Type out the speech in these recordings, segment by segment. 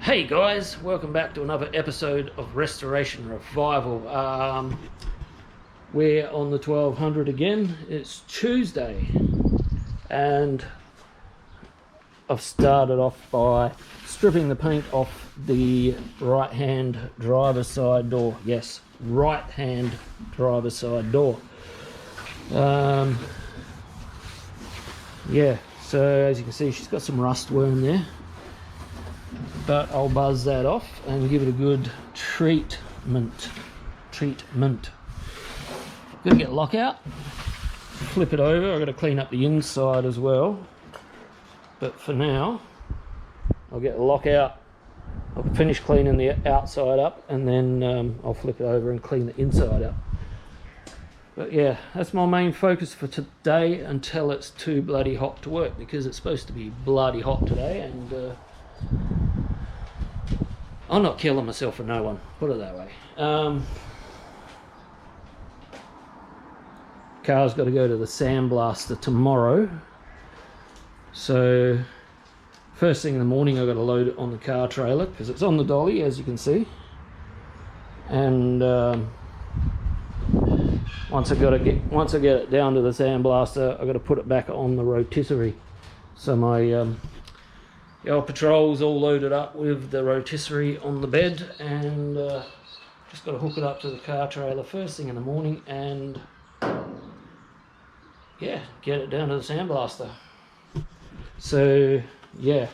Hey guys, welcome back to another episode of Restoration Revival. We're on the 1200 again. It's Tuesday and I've started off by stripping the paint off the right hand driver's side door. Yes, right hand driver's side door. Yeah, so as you can see, she's got some rust worm there, but I'll buzz that off and give it a good treatment. Gonna get lockout, flip it over. I've got to clean up the inside as well, but for now I'll get lockout. I'll finish cleaning the outside up and then I'll flip it over and clean the inside up. But yeah, that's my main focus for today until it's too bloody hot to work, because it's supposed to be bloody hot today, and I'm not killing myself for no one, put it that way. Car's got to go to the Sandblaster tomorrow, so first thing in the morning I've got to load it on the car trailer because it's on the dolly, as you can see, and once I get it down to the Sandblaster, I've got to put it back on the rotisserie. So my the old Patrol's all loaded up with the rotisserie on the bed, and just got to hook it up to the car trailer first thing in the morning and yeah, get it down to the Sandblaster. So yeah,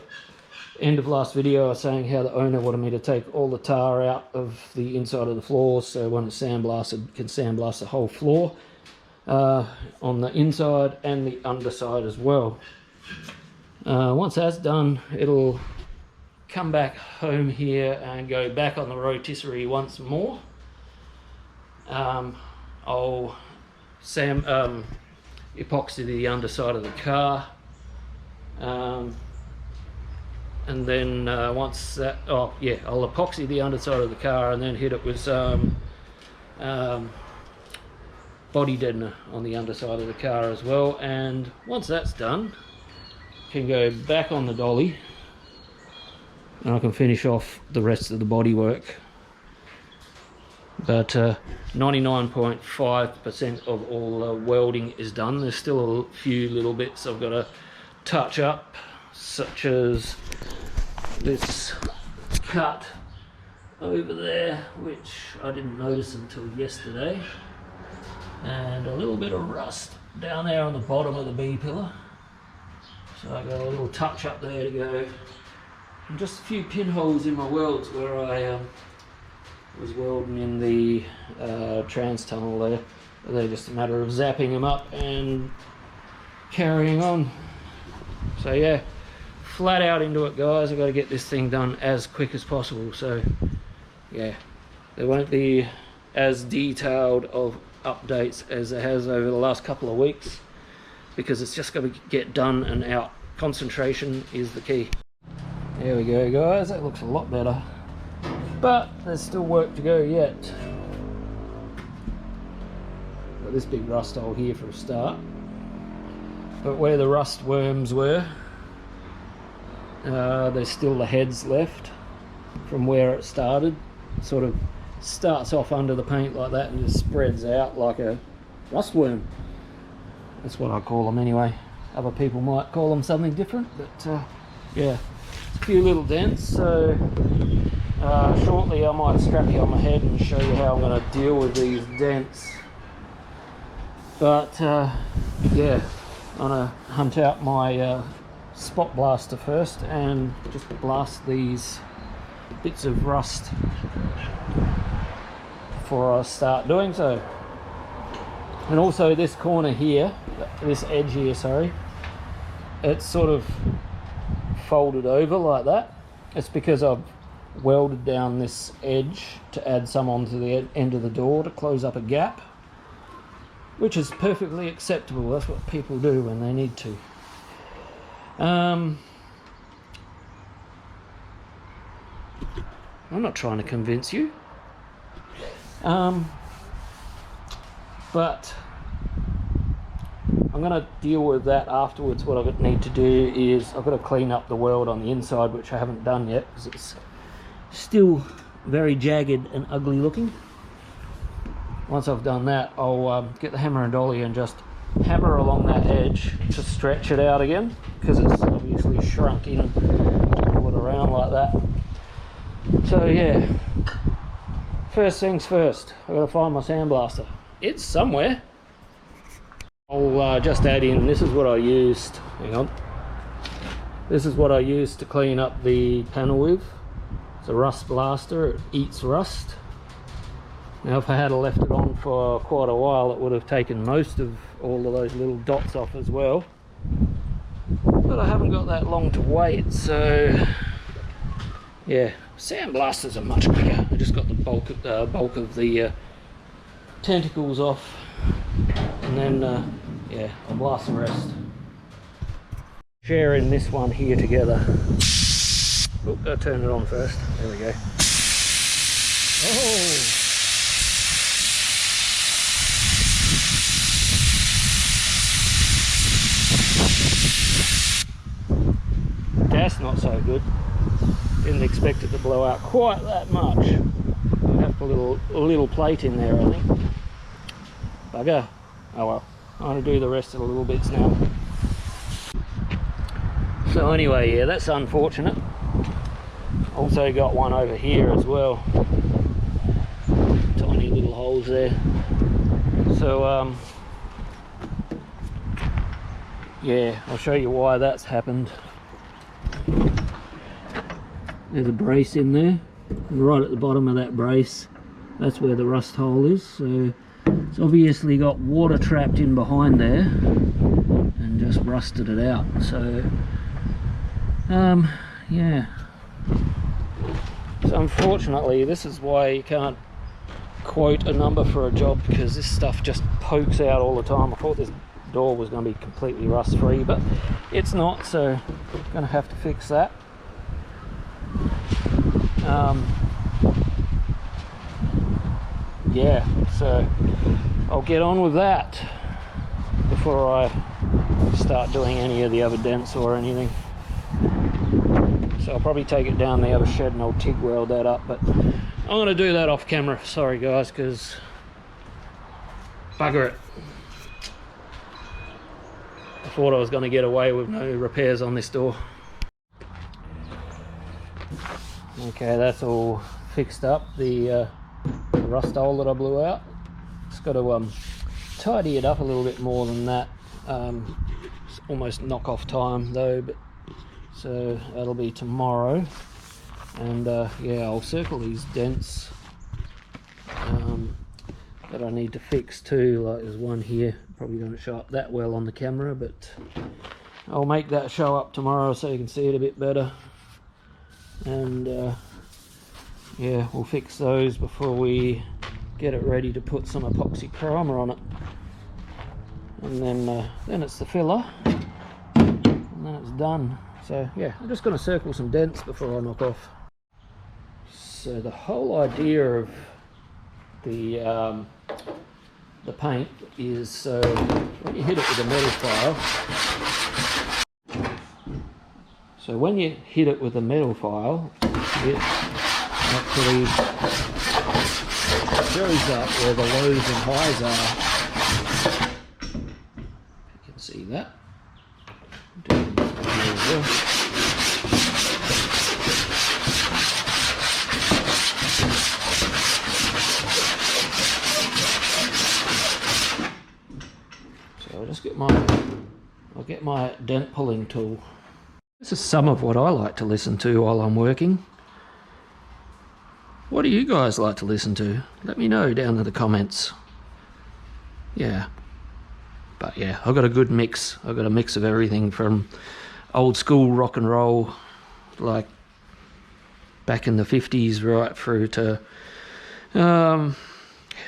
end of last video I was saying how the owner wanted me to take all the tar out of the inside of the floor, so when it's sandblasted, can sandblast the whole floor on the inside and the underside as well. Once that's done, it'll come back home here and go back on the rotisserie once more. I'll epoxy the underside of the car, and then once that, I'll epoxy the underside of the car and then hit it with some body deadener on the underside of the car as well. And once that's done, can go back on the dolly and I can finish off the rest of the bodywork. But 99.5% of all welding is done. There's still a few little bits I've got to touch up, such as this cut over there, which I didn't notice until yesterday, and a little bit of rust down there on the bottom of the B pillar. So I got a little touch up there to go, and just a few pinholes in my welds where I was welding in the trans tunnel there. They're just a matter of zapping them up and carrying on. So yeah, flat out into it, guys. I've got to get this thing done as quick as possible. So yeah, there won't be as detailed of updates as it has over the last couple of weeks, because it's just got to get done and out. Concentration is the key. There we go, guys. That looks a lot better, but there's still work to go yet. Got this big rust hole here for a start, but where the rust worms were, there's still the heads left from where it started. It sort of starts off under the paint like that and just spreads out like a rust worm. That's what I call them anyway. Other people might call them something different, but yeah, a few little dents. So shortly I might strap you on my head and show you how I'm going to deal with these dents. But yeah, I'm going to hunt out my spot blaster first and just blast these bits of rust before I start doing so. And also this corner here, this edge here, sorry, it's sort of folded over like that. It's because I've welded down this edge to add some onto the end of the door to close up a gap, which is perfectly acceptable. That's what people do when they need to. I'm not trying to convince you, but I'm going to deal with that afterwards. What I need to do is I've got to clean up the weld on the inside, which I haven't done yet because it's still very jagged and ugly looking. Once I've done that, I'll get the hammer and dolly and just hammer along that edge to stretch it out again, because it's obviously shrunk in to pull it around like that. So yeah, first things first, I've got to find my sandblaster. It's somewhere. I'll just add in, this is what I used, hang on. This is what I used to clean up the panel with. It's a rust blaster, it eats rust. Now if I had left it on for quite a while, it would have taken most of all of those little dots off as well. But I haven't got that long to wait, so yeah, sandblasters are much quicker. I just got the bulk of the tentacles off, and then yeah, I'll blast the rest. Sharing this one here together. Oh, gotta turn it on first. There we go. Oh! Gas not so good. Didn't expect it to blow out quite that much. I'll have to put a little plate in there, I think. Bugger. Oh well. I'm going to do the rest of the little bits now. So anyway, yeah, that's unfortunate. Also got one over here as well. Tiny little holes there. So yeah, I'll show you why that's happened. There's a brace in there, and right at the bottom of that brace, that's where the rust hole is. So it's obviously got water trapped in behind there and just rusted it out. So yeah, so unfortunately this is why you can't quote a number for a job, because this stuff just pokes out all the time. I thought this door was going to be completely rust free, but it's not, so I'm going to have to fix that. Yeah, so I'll get on with that before I start doing any of the other dents or anything. So I'll probably take it down the other shed and I'll TIG weld that up, but I'm going to do that off camera. Sorry guys, because bugger it. I thought I was going to get away with no repairs on this door. Okay, that's all fixed up, the rust hole that I blew out. Just got to tidy it up a little bit more than that. It's almost knock off time though, but so that'll be tomorrow. And yeah, I'll circle these dents that I need to fix too. Like there's one here, probably don't show up that well on the camera, but I'll make that show up tomorrow so you can see it a bit better. And yeah, we'll fix those before we get it ready to put some epoxy primer on it. And then it's the filler, and then it's done. So yeah, I'm just going to circle some dents before I knock off. So the whole idea of the paint is, so when you hit it with a metal file, it actually shows up where the lows and highs are. You can see that. So I'll get my dent pulling tool. This is some of what I like to listen to while I'm working. What do you guys like to listen to? Let me know down in the comments. Yeah. But yeah, I've got a good mix. I've got a mix of everything from old school rock and roll, like back in the 50s, right through to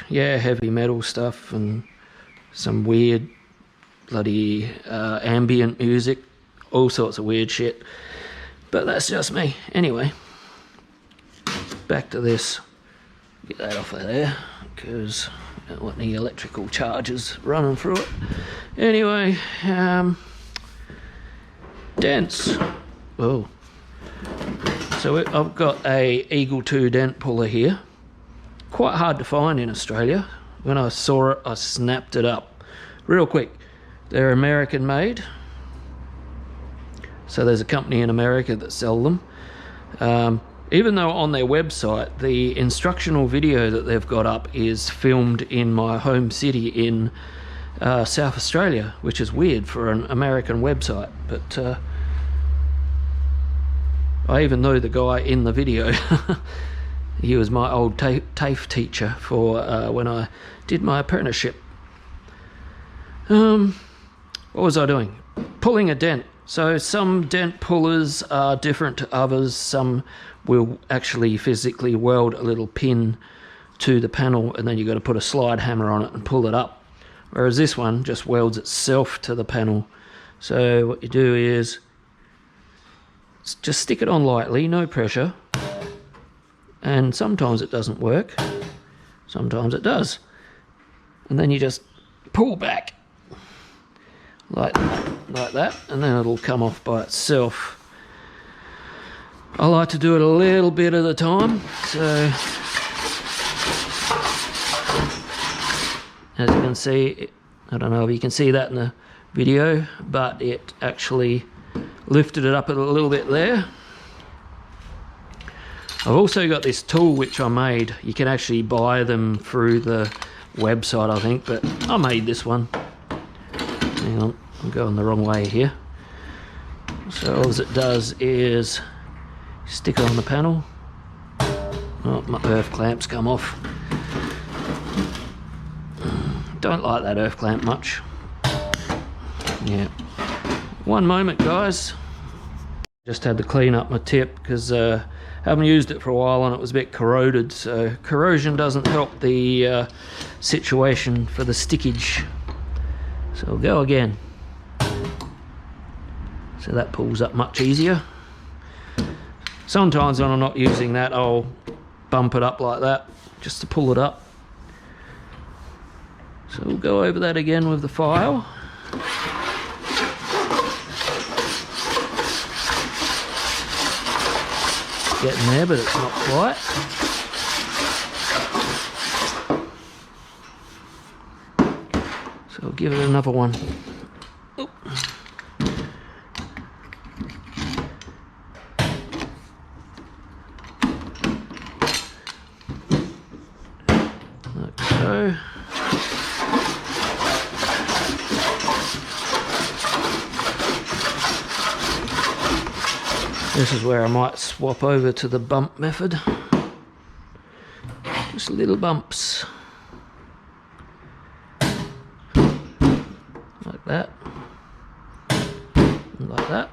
yeah, heavy metal stuff and some weird bloody ambient music, all sorts of weird shit. But that's just me. Anyway, back to this. Get that off of there, because I don't want any electrical charges running through it. Anyway, dents. Oh, So I've got a Eagle 2 dent puller here. Quite hard to find in Australia. When I saw it, I snapped it up real quick. They're American made. So there's a company in America that sell them. Even though on their website, the instructional video that they've got up is filmed in my home city in South Australia, which is weird for an American website. But I even know the guy in the video. He was my old TAFE teacher for when I did my apprenticeship. What was I doing? Pulling a dent. So some dent pullers are different to others. Some will actually physically weld a little pin to the panel, and then you've got to put a slide hammer on it and pull it up. Whereas this one just welds itself to the panel. So what you do is just stick it on lightly, no pressure. And sometimes it doesn't work, sometimes it does. And then you just pull back like that, and then it'll come off by itself. I like to do it a little bit at a time. So as you can see, I don't know if you can see that in the video, but it actually lifted it up a little bit there. I've also got this tool which I made. You can actually buy them through the website, I think, but I made this one. Hang on, I'm going the wrong way here. So all it does is stick it on the panel. Oh, my earth clamps come off. Don't like that earth clamp much. Yeah. One moment, guys. Just had to clean up my tip because I haven't used it for a while and it was a bit corroded. So corrosion doesn't help the situation for the stickage. So we'll go again. So that pulls up much easier. Sometimes when I'm not using that, I'll bump it up like that just to pull it up. So we'll go over that again with the file. Getting there, but it's not quite. So I'll give it another one. Oop. Like so. This is where I might swap over to the bump method. Just little bumps. Like that. And like that.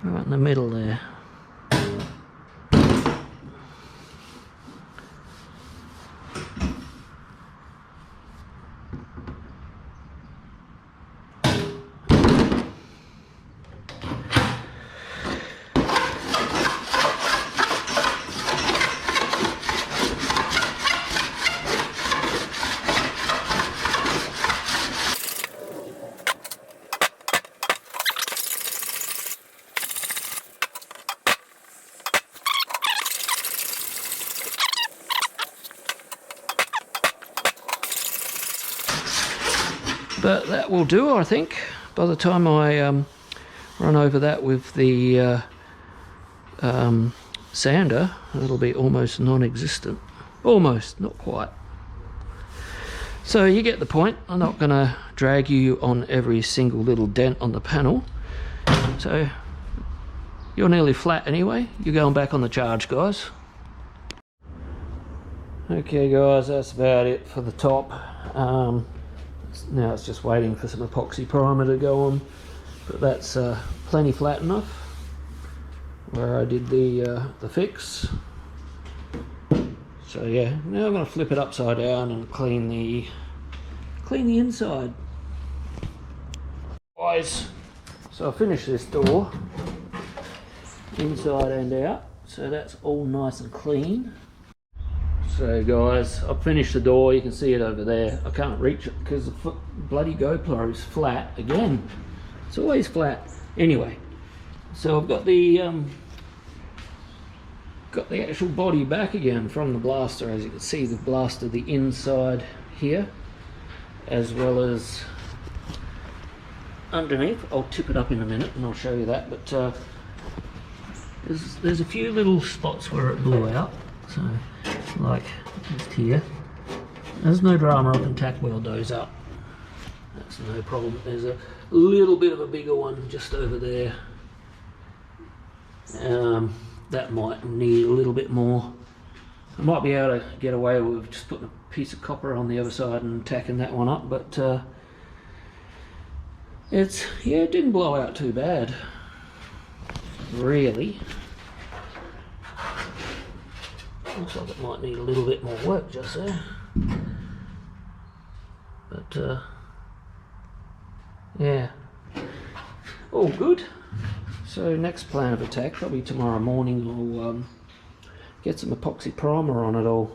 Right in the middle there. But that will do, I think. By the time I run over that with the sander, it'll be almost non-existent. Almost, not quite. So you get the point. I'm not going to drag you on every single little dent on the panel. So you're nearly flat anyway. You're going back on the charge, guys. Okay guys, that's about it for the top. Now it's just waiting for some epoxy primer to go on, but that's plenty flat enough where I did the fix. So yeah, now I'm going to flip it upside down and clean the inside. Guys, so I finished this door. inside and out, so that's all nice and clean. So guys, I've finished the door. You can see it over there. I can't reach it because the bloody GoPro is flat again. It's always flat. Anyway, so I've got the actual body back again from the blaster. As you can see, the blaster, the inside here, as well as underneath. I'll tip it up in a minute and I'll show you that. But there's a few little spots where it blew out. So, like just here. There's no drama. I can tack weld those up. That's no problem. There's a little bit of a bigger one just over there. That might need a little bit more. I might be able to get away with just putting a piece of copper on the other side and tacking that one up, but it didn't blow out too bad, really. Looks like it might need a little bit more work just there, but yeah, all good. So next plan of attack, probably tomorrow morning, I'll get some epoxy primer on it all.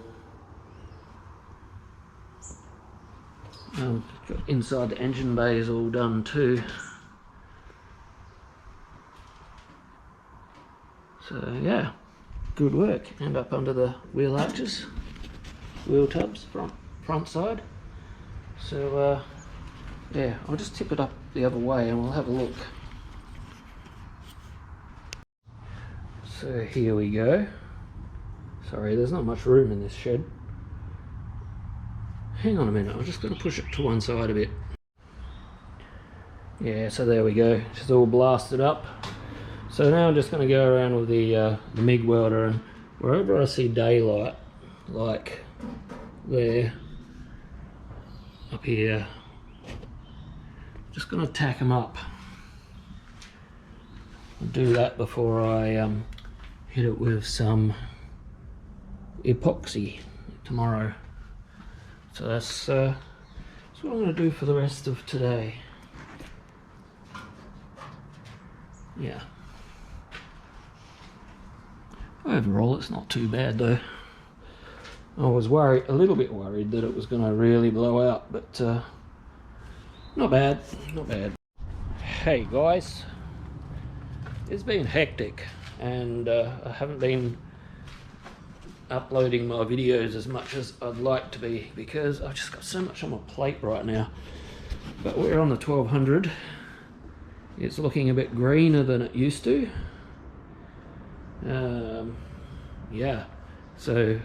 Inside the engine bay is all done too. So yeah, good work. And up under the wheel arches, wheel tubs, front side. So yeah, I'll just tip it up the other way and we'll have a look. So here we go. Sorry, there's not much room in this shed. Hang on a minute, I'm just going to push it to one side a bit. Yeah, so there we go. It's all blasted up. So now I'm just going to go around with the MIG welder, and wherever I see daylight, like there, up here, just going to tack them up. I'll do that before I hit it with some epoxy tomorrow. So that's what I'm going to do for the rest of today. Yeah. Overall, it's not too bad though. I was a little bit worried that it was going to really blow out, but not bad, not bad. Hey guys, it's been hectic, and I haven't been uploading my videos as much as I'd like to be because I've just got so much on my plate right now. But we're on the 1200. It's looking a bit greener than it used to. Yeah, so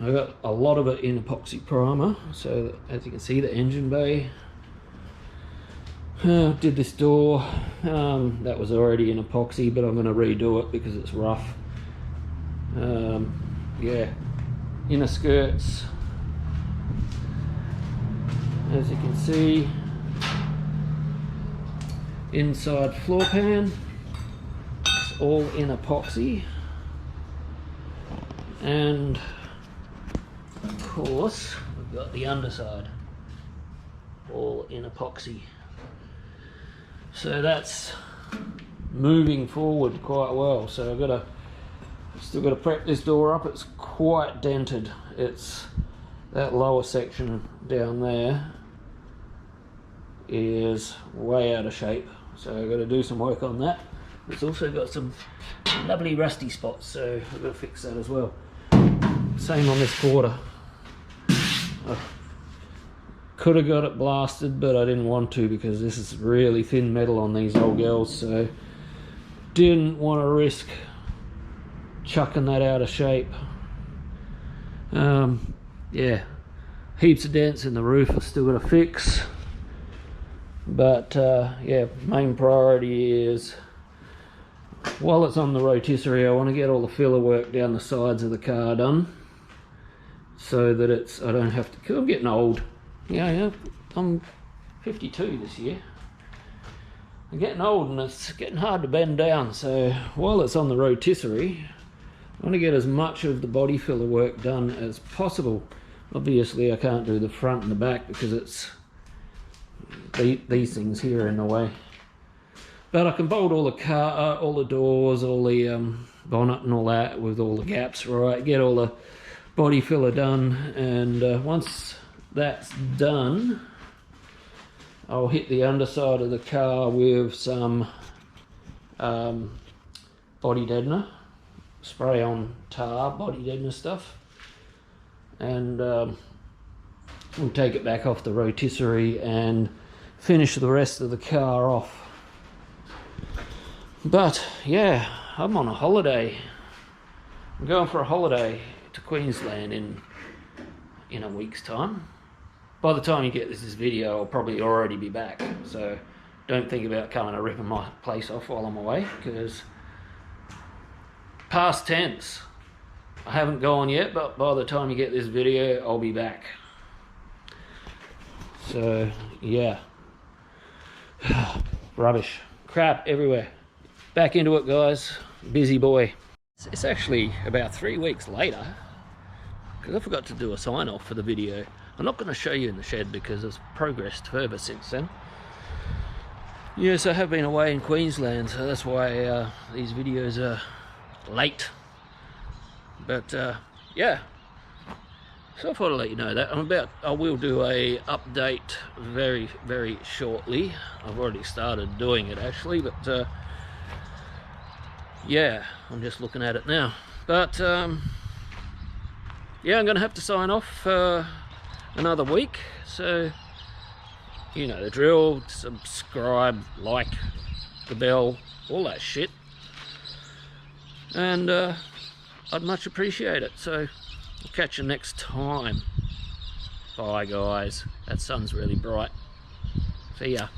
I got a lot of it in epoxy primer. So as you can see, the engine bay, did this door, that was already in epoxy, but I'm going to redo it because it's rough. Yeah, inner skirts, as you can see, inside floor pan, it's all in epoxy, and of course we've got the underside all in epoxy. So that's moving forward quite well. So I've still got to prep this door up. It's quite dented. It's that lower section down there is way out of shape. So I've got to do some work on that. It's also got some lovely rusty spots, so I've got to fix that as well. Same on this quarter. I could have got it blasted, but I didn't want to because this is really thin metal on these old girls, so didn't want to risk chucking that out of shape. Yeah, heaps of dents in the roof I've still got to fix, but yeah, main priority is, while it's on the rotisserie, I want to get all the filler work down the sides of the car done so that I don't have to, because I'm getting old. Yeah, I'm 52 this year. I'm getting old and it's getting hard to bend down, so while it's on the rotisserie, I want to get as much of the body filler work done as possible. Obviously I can't do the front and the back because it's these things here in the way. But I can bolt all the car, all the doors, all the bonnet and all that with all the gaps right, get all the body filler done, and once that's done, I'll hit the underside of the car with some body deadener, spray on tar, body deadener stuff, and we'll take it back off the rotisserie and finish the rest of the car off. But yeah, I'm on a holiday. I'm going for a holiday to Queensland in a week's time. By the time you get this video, I'll probably already be back, so don't think about coming and ripping my place off while I'm away, because past tense, I haven't gone yet, but by the time you get this video, I'll be back. So yeah, rubbish, crap everywhere. Back into it, guys. Busy boy. It's actually about 3 weeks later, because I forgot to do a sign off for the video. I'm not going to show you in the shed because it's progressed further since then. Yes, I have been away in Queensland, so that's why these videos are late. But yeah, so I thought I'd let you know that I will do a update very, very shortly. I've already started doing it actually, but yeah, I'm just looking at it now. But yeah, I'm gonna have to sign off for another week, so you know the drill. Subscribe, like the bell, all that shit, and I'd much appreciate it. So I'll catch you next time. Bye guys, that sun's really bright. See ya.